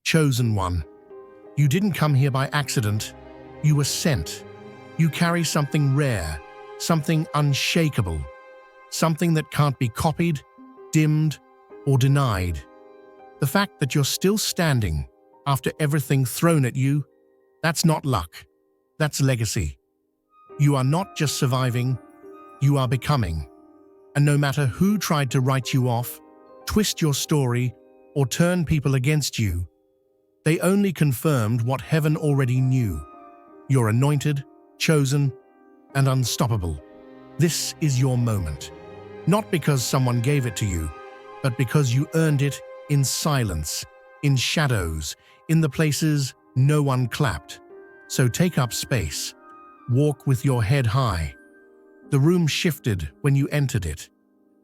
chosen one. You didn't come here by accident. You were sent. You carry something rare, something unshakable, something that can't be copied, dimmed, or denied. The fact that you're still standing after everything thrown at you, that's not luck. That's legacy. You are not just surviving, you are becoming. And no matter who tried to write you off, twist your story, or turn people against you, they only confirmed what heaven already knew. You're anointed, chosen, and unstoppable. This is your moment. Not because someone gave it to you, but because you earned it in silence, in shadows, in the places no one clapped. So take up space. Walk with your head high. The room shifted when you entered it,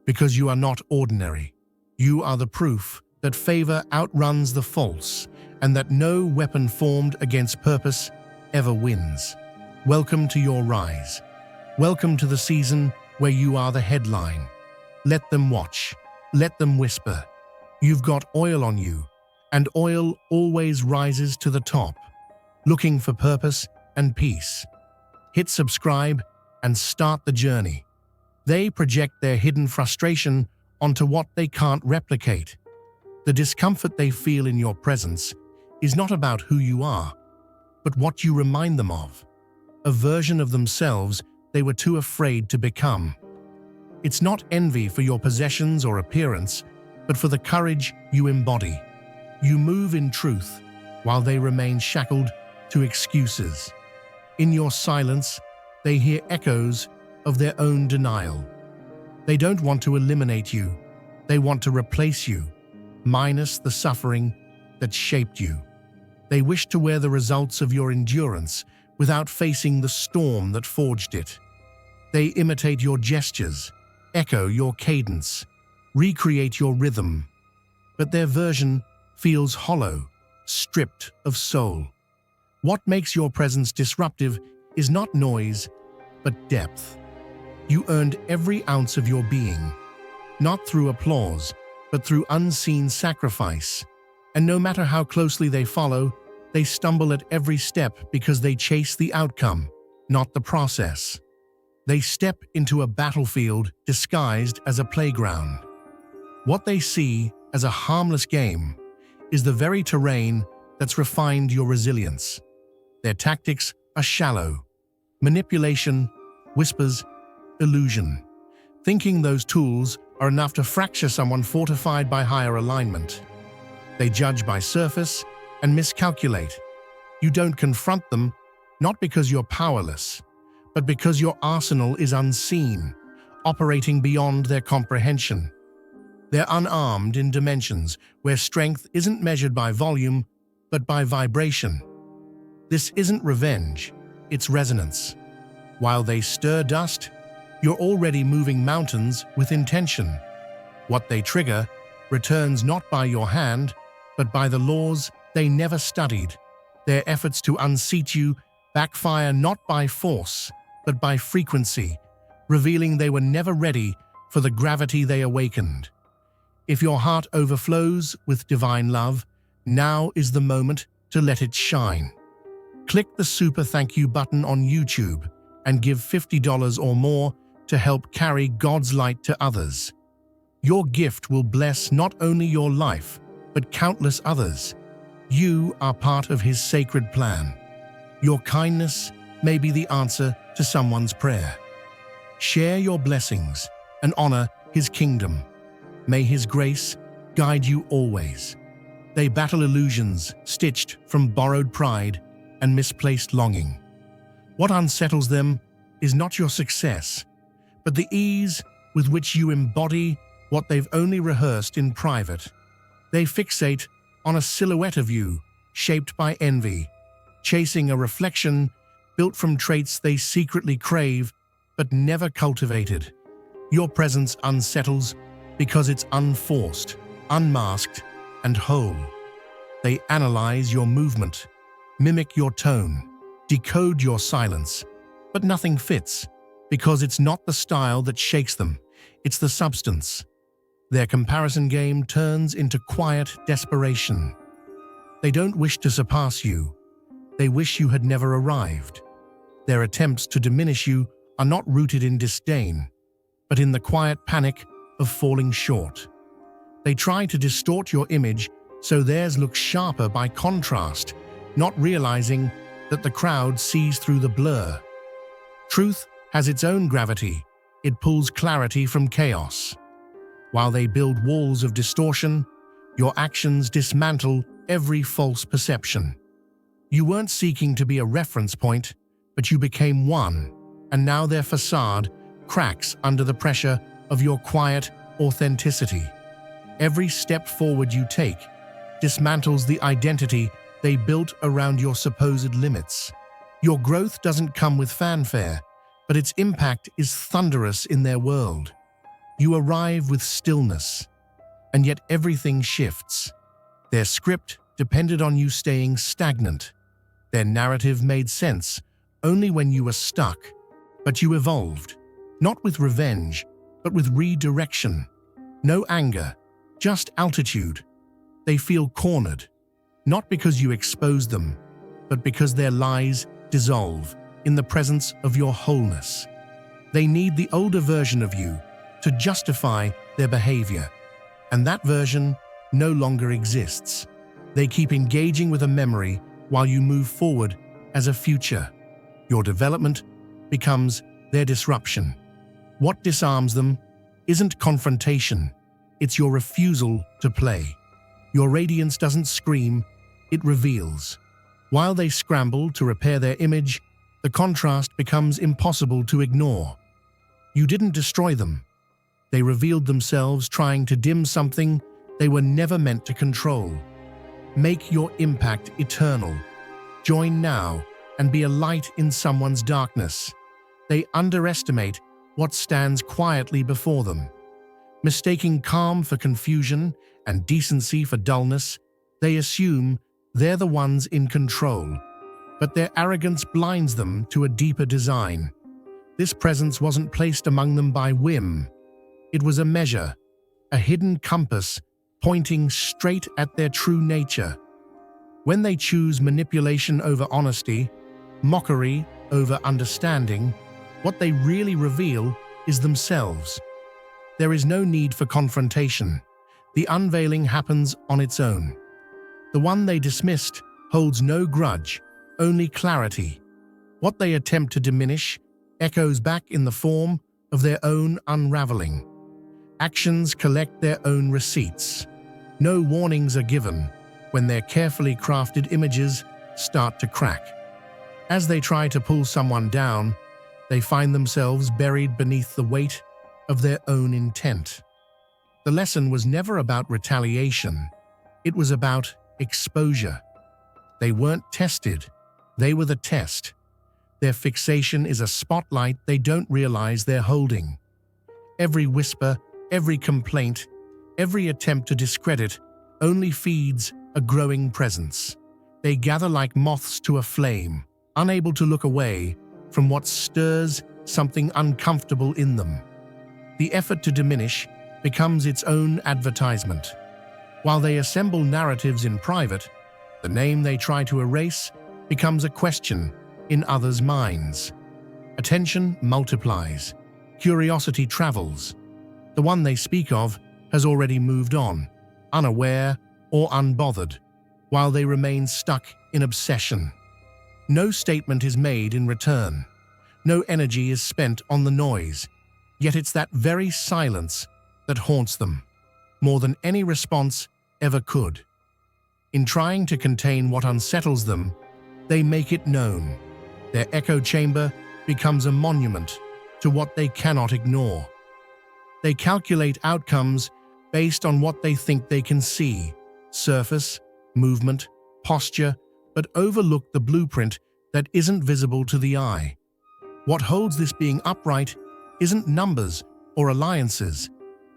because you are not ordinary. You are the proof that favor outruns the false, and that no weapon formed against purpose ever wins. Welcome to your rise. Welcome to the season where you are the headline. Let them watch. Let them whisper. You've got oil on you, and oil always rises to the top. Looking for purpose and peace? Hit subscribe and start the journey. They project their hidden frustration onto what they can't replicate. The discomfort they feel in your presence is not about who you are, but what you remind them of, a version of themselves they were too afraid to become. It's not envy for your possessions or appearance, but for the courage you embody. You move in truth, while they remain shackled to excuses. In your silence, they hear echoes of their own denial. They don't want to eliminate you. They want to replace you, minus the suffering that shaped you. They wish to wear the results of your endurance without facing the storm that forged it. They imitate your gestures, echo your cadence, recreate your rhythm. But their version feels hollow, stripped of soul. What makes your presence disruptive is not noise, but depth. You earned every ounce of your being, not through applause, but through unseen sacrifice. And no matter how closely they follow, they stumble at every step because they chase the outcome, not the process. They step into a battlefield disguised as a playground. What they see as a harmless game is the very terrain that's refined your resilience. Their tactics are shallow. Manipulation, whispers, illusion. Thinking those tools are enough to fracture someone fortified by higher alignment. They judge by surface and miscalculate. You don't confront them, not because you're powerless, but because your arsenal is unseen, operating beyond their comprehension. They're unarmed in dimensions where strength isn't measured by volume, but by vibration. This isn't revenge, it's resonance. While they stir dust, you're already moving mountains with intention. What they trigger returns not by your hand, but by the laws they never studied. Their efforts to unseat you backfire not by force, but by frequency, revealing they were never ready for the gravity they awakened. If your heart overflows with divine love, now is the moment to let it shine. Click the super thank you button on YouTube and give $50 or more to help carry God's light to others. Your gift will bless not only your life, but countless others. You are part of His sacred plan. Your kindness may be the answer to someone's prayer. Share your blessings and honor His kingdom. May His grace guide you always. They battle illusions stitched from borrowed pride and misplaced longing. What unsettles them is not your success, but the ease with which you embody what they've only rehearsed in private. They fixate on a silhouette of you, shaped by envy, chasing a reflection built from traits they secretly crave but never cultivated. Your presence unsettles because it's unforced, unmasked, and whole. They analyze your movement, mimic your tone, decode your silence, but nothing fits, because it's not the style that shakes them, it's the substance. Their comparison game turns into quiet desperation. They don't wish to surpass you. They wish you had never arrived. Their attempts to diminish you are not rooted in disdain, but in the quiet panic of falling short. They try to distort your image so theirs looks sharper by contrast, not realizing that the crowd sees through the blur. Truth has its own gravity. It pulls clarity from chaos. While they build walls of distortion, your actions dismantle every false perception. You weren't seeking to be a reference point, but you became one, and now their facade cracks under the pressure of your quiet authenticity. Every step forward you take dismantles the identity they built around your supposed limits. Your growth doesn't come with fanfare, but its impact is thunderous in their world. You arrive with stillness, and yet everything shifts. Their script depended on you staying stagnant. Their narrative made sense only when you were stuck, but you evolved, not with revenge, but with redirection. No anger, just altitude. They feel cornered, not because you exposed them, but because their lies dissolve in the presence of your wholeness. They need the older version of you to justify their behavior, and that version no longer exists. They keep engaging with a memory while you move forward as a future. Your development becomes their disruption. What disarms them isn't confrontation, it's your refusal to play. Your radiance doesn't scream, it reveals. While they scramble to repair their image, the contrast becomes impossible to ignore. You didn't destroy them. They revealed themselves trying to dim something they were never meant to control. Make your impact eternal. Join now and be a light in someone's darkness. They underestimate what stands quietly before them. Mistaking calm for confusion and decency for dullness, they assume they're the ones in control. But their arrogance blinds them to a deeper design. This presence wasn't placed among them by whim. It was a measure, a hidden compass pointing straight at their true nature. When they choose manipulation over honesty, mockery over understanding, what they really reveal is themselves. There is no need for confrontation. The unveiling happens on its own. The one they dismissed holds no grudge, only clarity. What they attempt to diminish echoes back in the form of their own unraveling. Actions collect their own receipts. No warnings are given when their carefully crafted images start to crack. As they try to pull someone down, they find themselves buried beneath the weight of their own intent. The lesson was never about retaliation. It was about exposure. They weren't tested. They were the test. Their fixation is a spotlight they don't realize they're holding. Every whisper, every complaint, every attempt to discredit only feeds a growing presence. They gather like moths to a flame, unable to look away from what stirs something uncomfortable in them. The effort to diminish becomes its own advertisement. While they assemble narratives in private, the name they try to erase becomes a question in others' minds. Attention multiplies. Curiosity travels. The one they speak of has already moved on, unaware or unbothered, while they remain stuck in obsession. No statement is made in return. No energy is spent on the noise. Yet it's that very silence that haunts them, more than any response ever could. In trying to contain what unsettles them, they make it known. Their echo chamber becomes a monument to what they cannot ignore. They calculate outcomes based on what they think they can see: surface, movement, posture, but overlook the blueprint that isn't visible to the eye. What holds this being upright isn't numbers or alliances,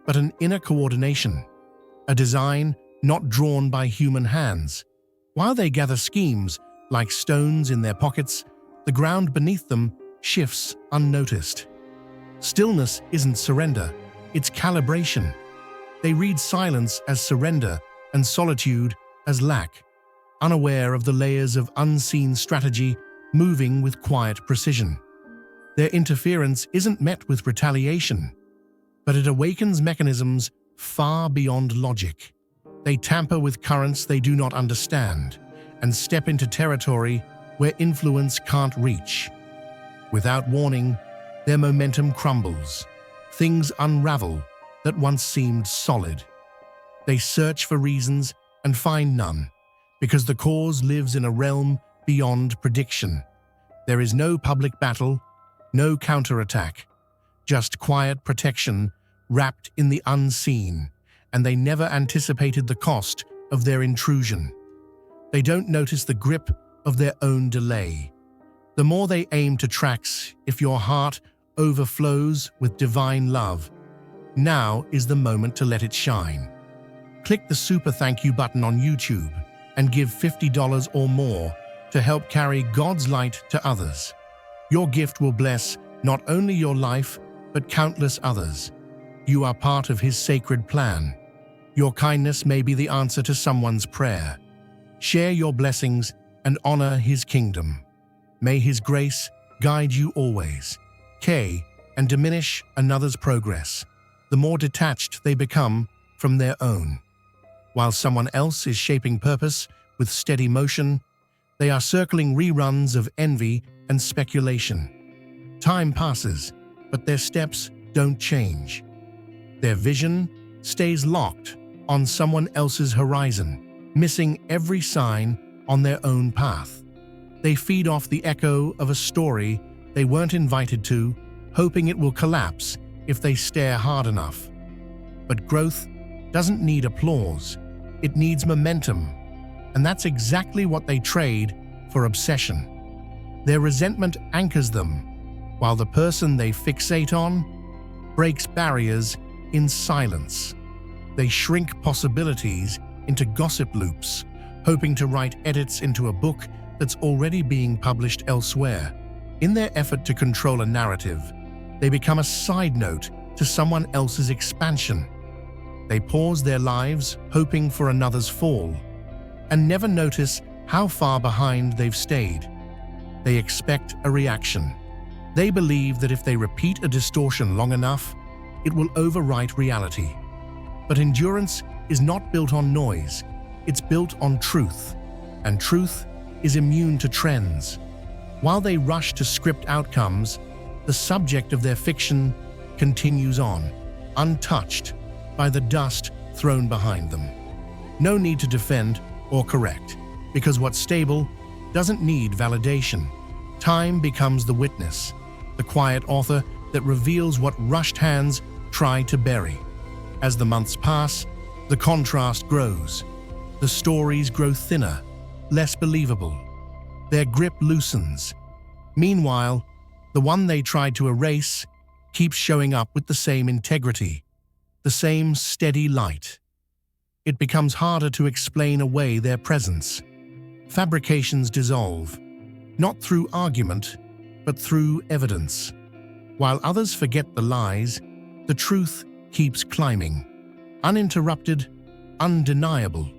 but an inner coordination, a design not drawn by human hands. While they gather schemes like stones in their pockets, the ground beneath them shifts unnoticed. Stillness isn't surrender, it's calibration. They read silence as surrender and solitude as lack. unaware of the layers of unseen strategy moving with quiet precision. Their interference isn't met with retaliation, but it awakens mechanisms far beyond logic. They tamper with currents they do not understand and step into territory where influence can't reach. Without warning, their momentum crumbles. Things unravel that once seemed solid. They search for reasons and find none, because the cause lives in a realm beyond prediction. There is no public battle, no counterattack, just quiet protection wrapped in the unseen, and they never anticipated the cost of their intrusion. They don't notice the grip of their own delay. The more they aim to tracks, if your heart overflows with divine love, now is the moment to let it shine. Click the super thank you button on YouTube and give $50 or more to help carry God's light to others. Your gift will bless not only your life, but countless others. You are part of His sacred plan. Your kindness may be the answer to someone's prayer. Share your blessings and honor His kingdom. May His grace guide you always. And diminish another's progress, the more detached they become from their own. While someone else is shaping purpose with steady motion, they are circling reruns of envy and speculation. Time passes, but their steps don't change. Their vision stays locked on someone else's horizon, missing every sign on their own path. They feed off the echo of a story they weren't invited to, hoping it will collapse if they stare hard enough. But growth doesn't need applause, it needs momentum, and that's exactly what they trade for obsession. Their resentment anchors them, while the person they fixate on breaks barriers in silence. They shrink possibilities into gossip loops, hoping to write edits into a book that's already being published elsewhere. In their effort to control a narrative, they become a side note to someone else's expansion. They pause their lives, hoping for another's fall, and never notice how far behind they've stayed. They expect a reaction. They believe that if they repeat a distortion long enough, it will overwrite reality. But endurance is not built on noise, it's built on truth, and truth is immune to trends. While they rush to script outcomes, the subject of their fiction continues on, untouched by the dust thrown behind them. No need to defend or correct, because what's stable doesn't need validation. Time becomes the witness, the quiet author that reveals what rushed hands try to bury. As the months pass, the contrast grows. The stories grow thinner, less believable. Their grip loosens. Meanwhile, the one they tried to erase keeps showing up with the same integrity, the same steady light. It becomes harder to explain away their presence. Fabrications dissolve, not through argument, but through evidence. While others forget the lies, the truth keeps climbing, uninterrupted, undeniable.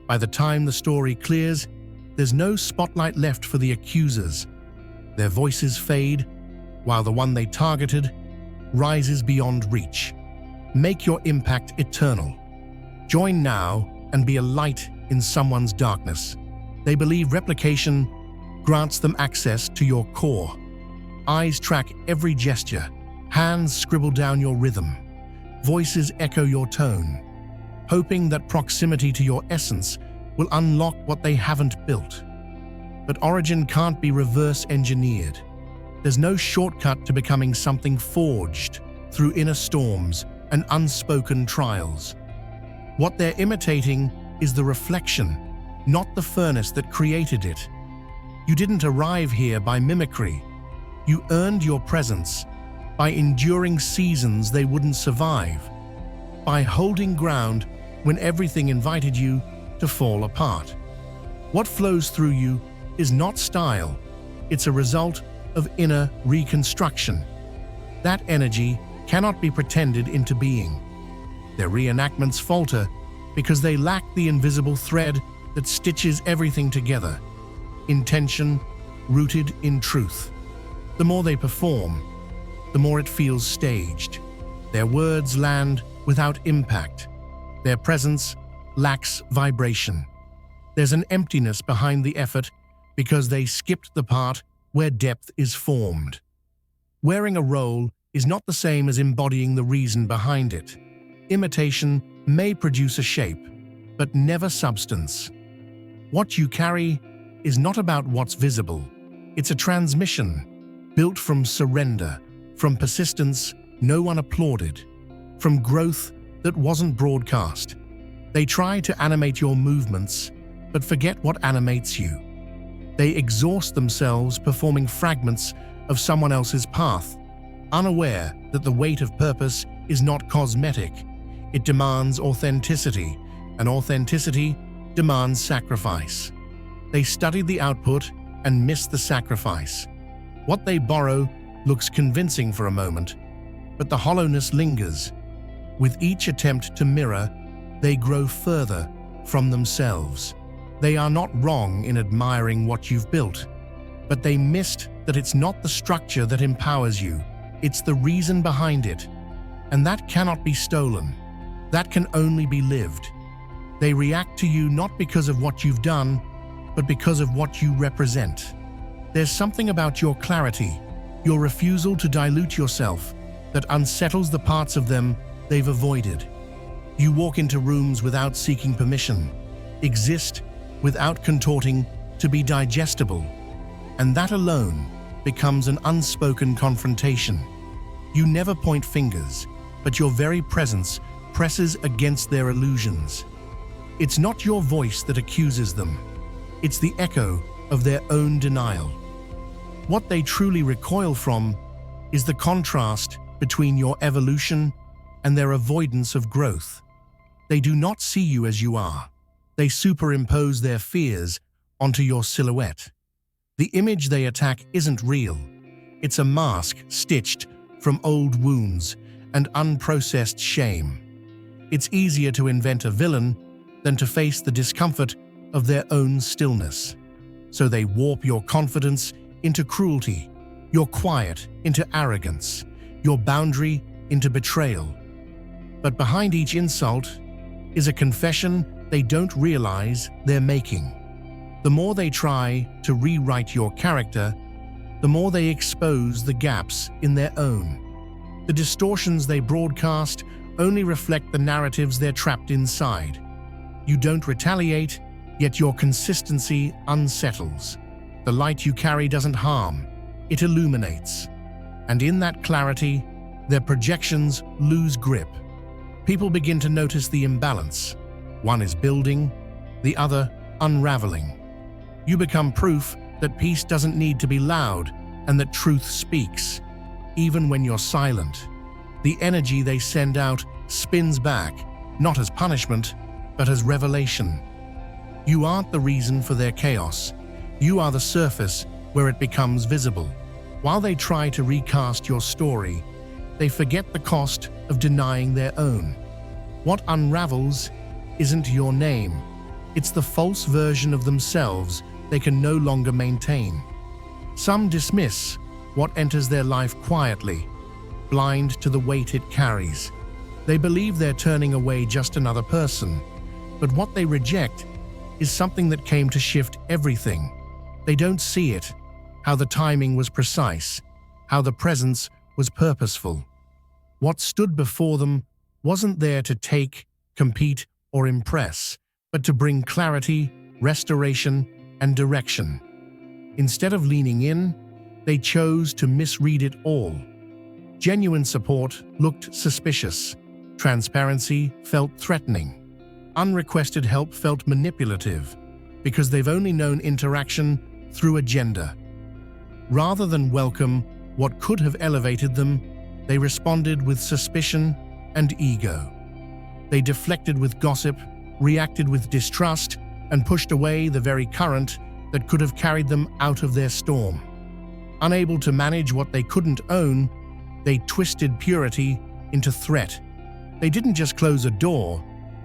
By the time the story clears, there's no spotlight left for the accusers. Their voices fade, while the one they targeted rises beyond reach. Make your impact eternal. Join now and be a light in someone's darkness. They believe replication grants them access to your core. Eyes track every gesture, hands scribble down your rhythm, voices echo your tone, hoping that proximity to your essence will unlock what they haven't built. But origin can't be reverse-engineered. There's no shortcut to becoming something forged through inner storms and unspoken trials. What they're imitating is the reflection, not the furnace that created it. You didn't arrive here by mimicry. You earned your presence by enduring seasons they wouldn't survive, by holding ground when everything invited you to fall apart. What flows through you is not style, it's a result of inner reconstruction. That energy cannot be pretended into being. Their reenactments falter because they lack the invisible thread that stitches everything together. Intention rooted in truth. The more they perform, the more it feels staged. Their words land without impact. Their presence lacks vibration. There's an emptiness behind the effort because they skipped the part where depth is formed. Wearing a role is not the same as embodying the reason behind it. Imitation may produce a shape, but never substance. What you carry is not about what's visible. It's a transmission built from surrender, from persistence no one applauded, from growth that wasn't broadcast. They try to animate your movements, but forget what animates you. They exhaust themselves performing fragments of someone else's path, unaware that the weight of purpose is not cosmetic. It demands authenticity, and authenticity demands sacrifice. They study the output and miss the sacrifice. What they borrow looks convincing for a moment, but the hollowness lingers. With each attempt to mirror, they grow further from themselves. They are not wrong in admiring what you've built, but they missed that it's not the structure that empowers you, it's the reason behind it. And that cannot be stolen. That can only be lived. They react to you not because of what you've done, but because of what you represent. There's something about your clarity, your refusal to dilute yourself, that unsettles the parts of them they've avoided. You walk into rooms without seeking permission, exist without contorting to be digestible, and that alone becomes an unspoken confrontation. You never point fingers, but your very presence presses against their illusions. It's not your voice that accuses them. It's the echo of their own denial. What they truly recoil from is the contrast between your evolution and their avoidance of growth. They do not see you as you are. They superimpose their fears onto your silhouette. The image they attack isn't real. It's a mask stitched from old wounds and unprocessed shame. It's easier to invent a villain than to face the discomfort of their own stillness. So they warp your confidence into cruelty, your quiet into arrogance, your boundary into betrayal. But behind each insult is a confession they don't realize they're making. The more they try to rewrite your character, the more they expose the gaps in their own. The distortions they broadcast only reflect the narratives they're trapped inside. You don't retaliate, yet your consistency unsettles. The light you carry doesn't harm, it illuminates. And in that clarity, their projections lose grip. People begin to notice the imbalance. One is building, the other unraveling. You become proof that peace doesn't need to be loud and that truth speaks, even when you're silent. The energy they send out spins back, not as punishment, but as revelation. You aren't the reason for their chaos. You are the surface where it becomes visible. While they try to recast your story, they forget the cost of denying their own. What unravels isn't your name. It's the false version of themselves they can no longer maintain. Some dismiss what enters their life quietly, blind to the weight it carries. They believe they're turning away just another person, but what they reject is something that came to shift everything. They don't see it, how the timing was precise, how the presence was purposeful. What stood before them wasn't there to take, compete, or impress, but to bring clarity, restoration, and direction. Instead of leaning in, they chose to misread it all. Genuine support looked suspicious. Transparency felt threatening. Unrequested help felt manipulative, because they've only known interaction through agenda. Rather than welcome what could have elevated them, they responded with suspicion and ego. They deflected with gossip, reacted with distrust, and pushed away the very current that could have carried them out of their storm. Unable to manage what they couldn't own, they twisted purity into threat. They didn't just close a door,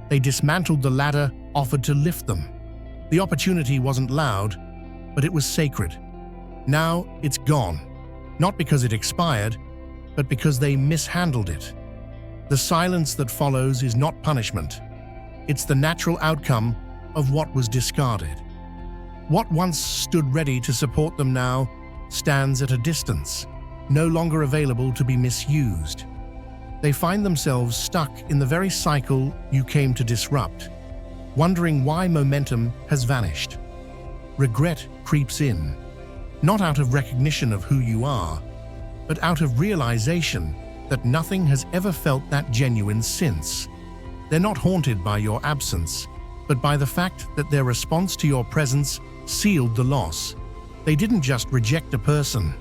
they dismantled the ladder offered to lift them. The opportunity wasn't loud, but it was sacred. Now it's gone, not because it expired, but because they mishandled it. The silence that follows is not punishment. It's the natural outcome of what was discarded. What once stood ready to support them now stands at a distance, no longer available to be misused. They find themselves stuck in the very cycle you came to disrupt, wondering why momentum has vanished. Regret creeps in, not out of recognition of who you are, but out of realization that nothing has ever felt that genuine since. They're not haunted by your absence, but by the fact that their response to your presence sealed the loss. They didn't just reject a person,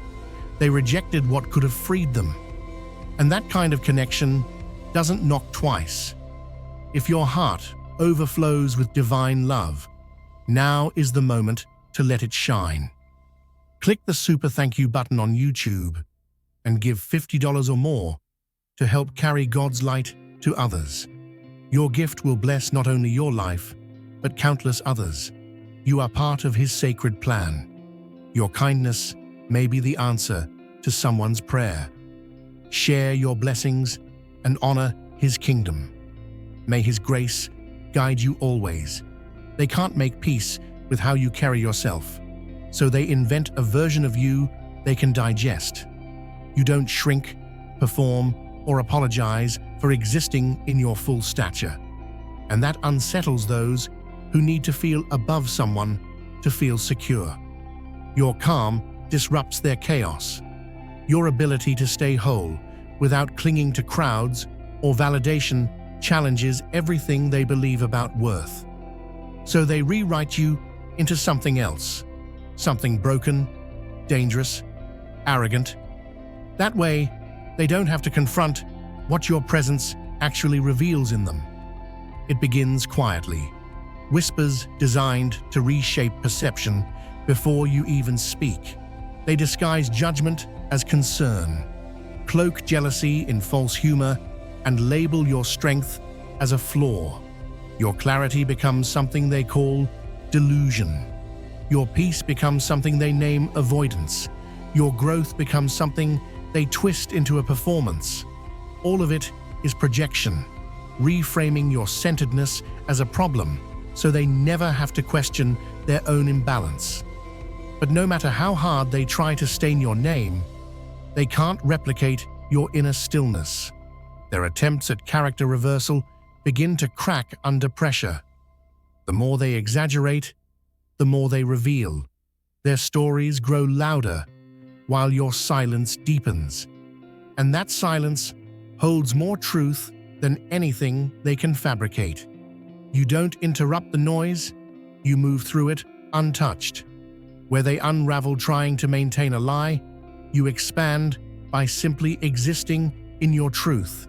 they rejected what could have freed them. And that kind of connection doesn't knock twice. If your heart overflows with divine love, now is the moment to let it shine. Click the super thank you button on YouTube and give $50 or more to help carry God's light to others. Your gift will bless not only your life, but countless others. You are part of His sacred plan. Your kindness may be the answer to someone's prayer. Share your blessings and honor His kingdom. May His grace guide you always. They can't make peace with how you carry yourself, so they invent a version of you they can digest. You don't shrink, perform, or apologize for existing in your full stature. And that unsettles those who need to feel above someone to feel secure. Your calm disrupts their chaos. Your ability to stay whole without clinging to crowds or validation challenges everything they believe about worth. So they rewrite you into something else, something broken, dangerous, arrogant. That way, they don't have to confront what your presence actually reveals in them. It begins quietly, whispers designed to reshape perception before you even speak. They disguise judgment as concern, cloak jealousy in false humor, and label your strength as a flaw. Your clarity becomes something they call delusion. Your peace becomes something they name avoidance. Your growth becomes something they twist into a performance. All of it is projection, reframing your centeredness as a problem so they never have to question their own imbalance. But no matter how hard they try to stain your name, they can't replicate your inner stillness. Their attempts at character reversal begin to crack under pressure. The more they exaggerate, the more they reveal. Their stories grow louder while your silence deepens. And that silence holds more truth than anything they can fabricate. You don't interrupt the noise, you move through it untouched. Where they unravel trying to maintain a lie, you expand by simply existing in your truth.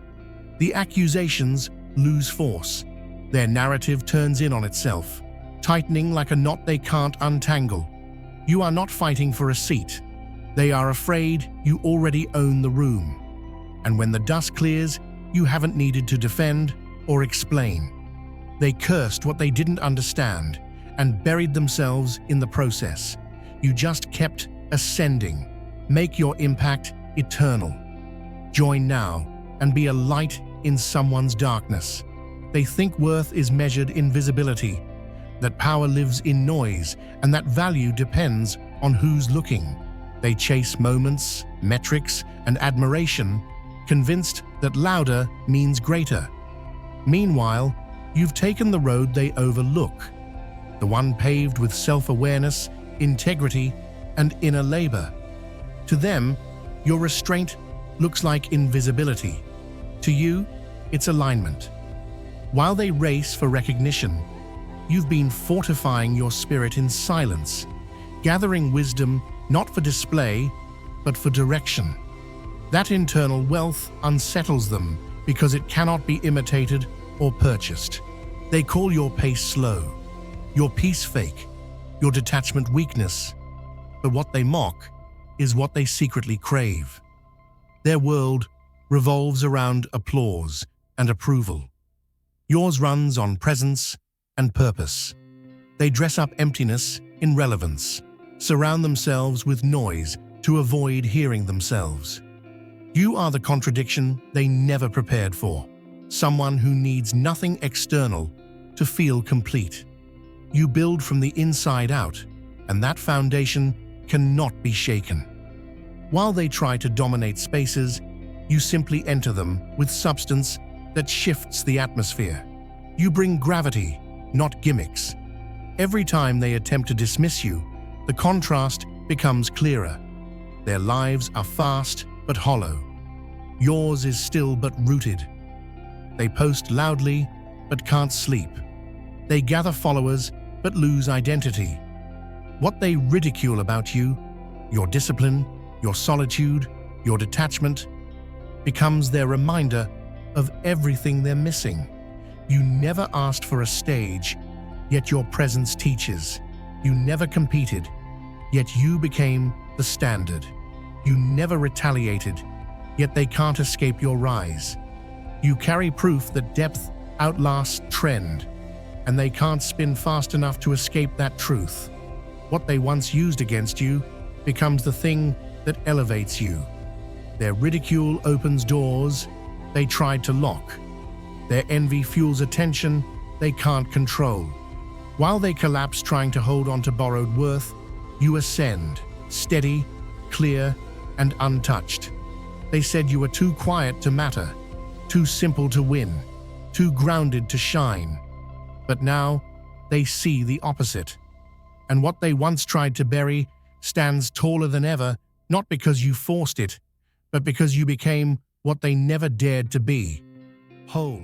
The accusations lose force. Their narrative turns in on itself, tightening like a knot they can't untangle. You are not fighting for a seat. They are afraid you already own the room. And when the dust clears, you haven't needed to defend or explain. They cursed what they didn't understand and buried themselves in the process. You just kept ascending. Make your impact eternal. Join now and be a light in someone's darkness. They think worth is measured in visibility, that power lives in noise, and that value depends on who's looking. They chase moments, metrics, and admiration, convinced that louder means greater. Meanwhile, you've taken the road they overlook, the one paved with self-awareness, integrity, and inner labor. To them, your restraint looks like invisibility. To you, it's alignment. While they race for recognition, you've been fortifying your spirit in silence, gathering wisdom not for display, but for direction. That internal wealth unsettles them because it cannot be imitated or purchased. They call your pace slow, your peace fake, your detachment weakness. But what they mock is what they secretly crave. Their world revolves around applause and approval. Yours runs on presence and purpose. They dress up emptiness in relevance, surround themselves with noise to avoid hearing themselves. You are the contradiction they never prepared for, someone who needs nothing external to feel complete. You build from the inside out, and that foundation cannot be shaken. While they try to dominate spaces, you simply enter them with substance that shifts the atmosphere. You bring gravity, not gimmicks. Every time they attempt to dismiss you, the contrast becomes clearer. Their lives are fast but hollow. Yours is still but rooted. They post loudly but can't sleep. They gather followers but lose identity. What they ridicule about you, your discipline, your solitude, your detachment, becomes their reminder of everything they're missing. You never asked for a stage, yet your presence teaches. You never competed, yet you became the standard. You never retaliated, yet they can't escape your rise. You carry proof that depth outlasts trend, and they can't spin fast enough to escape that truth. What they once used against you becomes the thing that elevates you. Their ridicule opens doors they tried to lock. Their envy fuels attention they can't control. While they collapse trying to hold on to borrowed worth, you ascend, steady, clear, and untouched. They said you were too quiet to matter, too simple to win, too grounded to shine. But now, they see the opposite. And what they once tried to bury stands taller than ever, not because you forced it, but because you became what they never dared to be: whole.